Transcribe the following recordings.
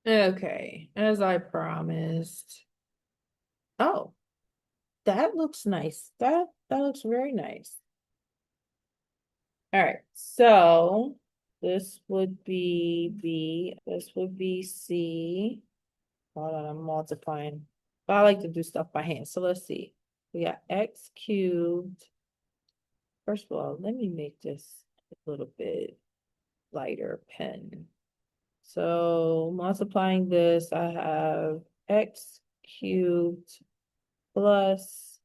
Okay, as I promised. Oh, that looks nice. That looks very nice. All right, so this would be B, this would be C. Hold on, I'm multiplying. But I like to do stuff by hand. So let's see. We got x cubed. First of all, let me make this a little bit lighter pen. So multiplying this, I have x cubed plus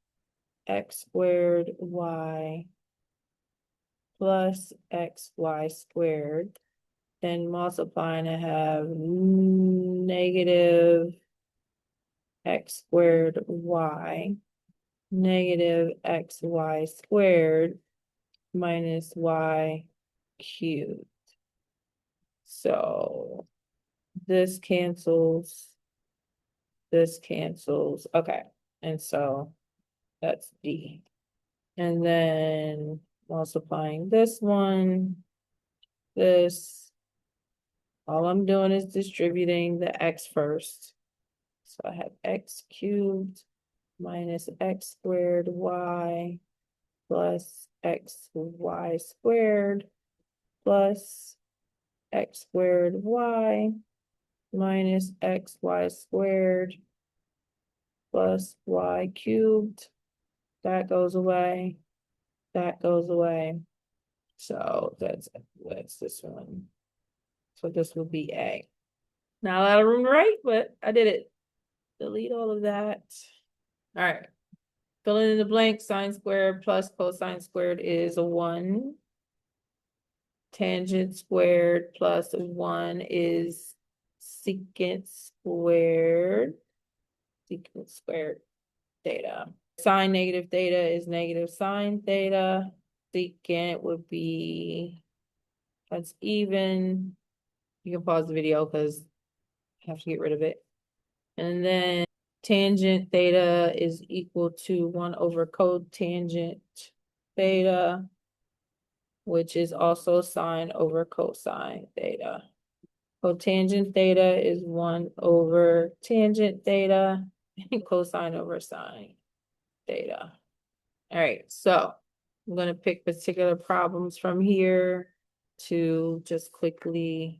x squared y plus xy squared. Then multiplying, I have negative x squared y, negative xy squared minus y cubed. So this cancels, this cancels. Okay. And so that's D. And then multiplying this one, this, all I'm doing is distributing the x first. So I have x cubed minus x squared y plus xy squared plus x squared y minus xy squared plus y cubed. That goes away. That goes away. So that's this one. So this will be A. Not a lot of room to write, but I did it. Delete all of that. All right. Filling in the blank, sine squared plus cosine squared is a 1. Tangent squared plus 1 is secant squared. Secant squared theta. Sine negative theta is negative sine theta. Secant would be, that's even. You can pause the video because I have to get rid of it. And then tangent theta is equal to 1 over cotangent theta, which is also sine over cosine theta. Cotangent theta is 1 over tangent theta and cosine over sine theta. All right, so I'm going to pick particular problems from here to just quickly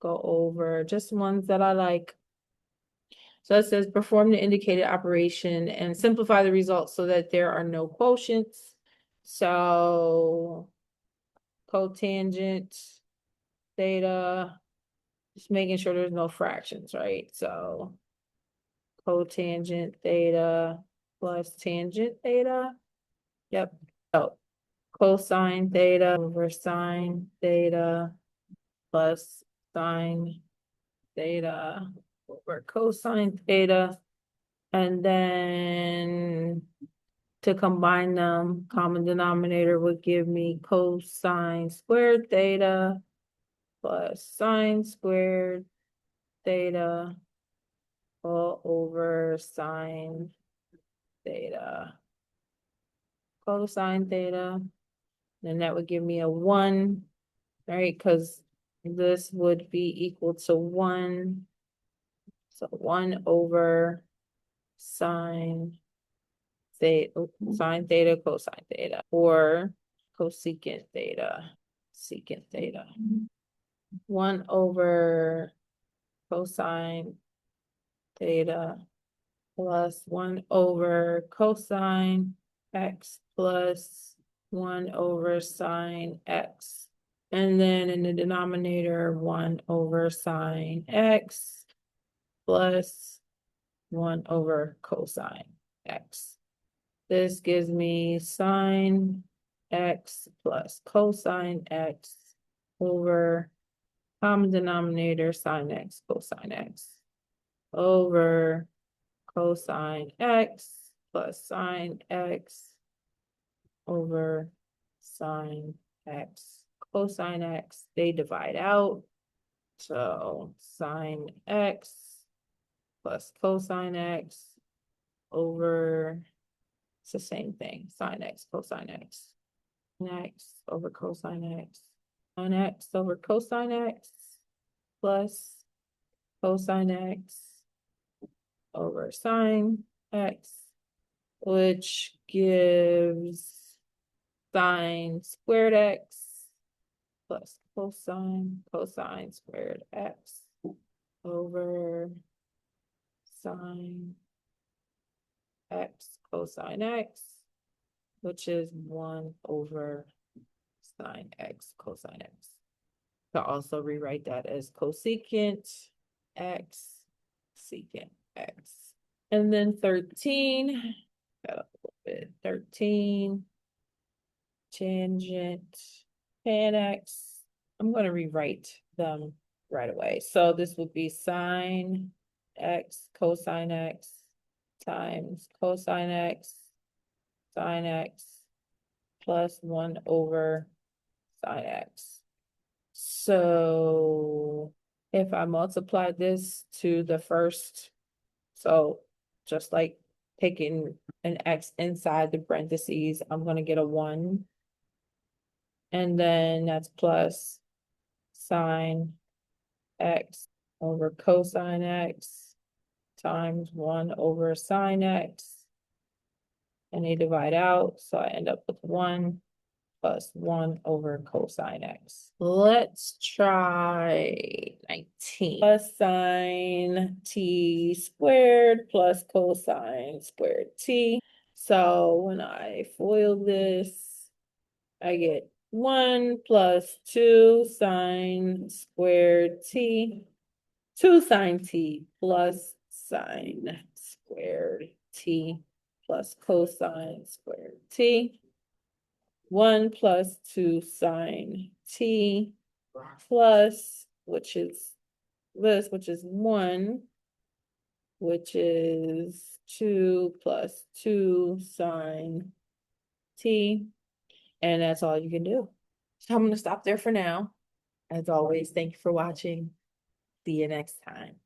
go over just ones that I like. So it says perform the indicated operation and simplify the results so that there are no quotients. So cotangent theta, just making sure there's no fractions, right? So cotangent theta plus tangent theta. Yep. So cosine theta over sine theta plus sine theta over cosine theta. And then to combine them, common denominator would give me cosine squared theta plus sine squared theta all over sine theta. Cosine theta. Then that would give me a 1, right? Because this would be equal to 1. So 1 over sine theta, sine theta, cosine theta, or cosecant theta, secant theta. 1 over cosine theta plus 1 over cosine x plus 1 over sine x. And then in the denominator, 1 over sine x plus 1 over cosine x. This gives me sine x plus cosine x over common denominator sine x cosine x over cosine x plus sine x over sine x cosine x. They divide out. So sine x plus cosine x over, it's the same thing, sine x cosine x. X over cosine x. Sine x over cosine x plus cosine x over sine x, which gives sine squared x plus cosine squared x over sine x cosine x, which is 1 over sine x cosine x. You can also rewrite that as cosecant x secant x. And then 13, got a little bit, 13 tangent tan x. I'm going to rewrite them right away. So this would be sine x cosine x times cosine x sine x plus 1 over sine x. So if I multiply this to the first, so just like taking an x inside the parentheses, I'm going to get a 1. And then that's plus sine x over cosine x times 1 over sine x. And they divide out, so I end up with 1 plus 1 over cosine x. Let's try 19. Plus sine t squared plus cosine squared t. So when I FOIL this, I get 1 plus 2 sine squared t, 2 sine t plus sine squared t plus cosine squared t. 1 plus 2 sine t plus, which is this, which is 1, which is 2 plus 2 sine t. And that's all you can do. So I'm going to stop there for now. As always, thank you for watching. See you next time.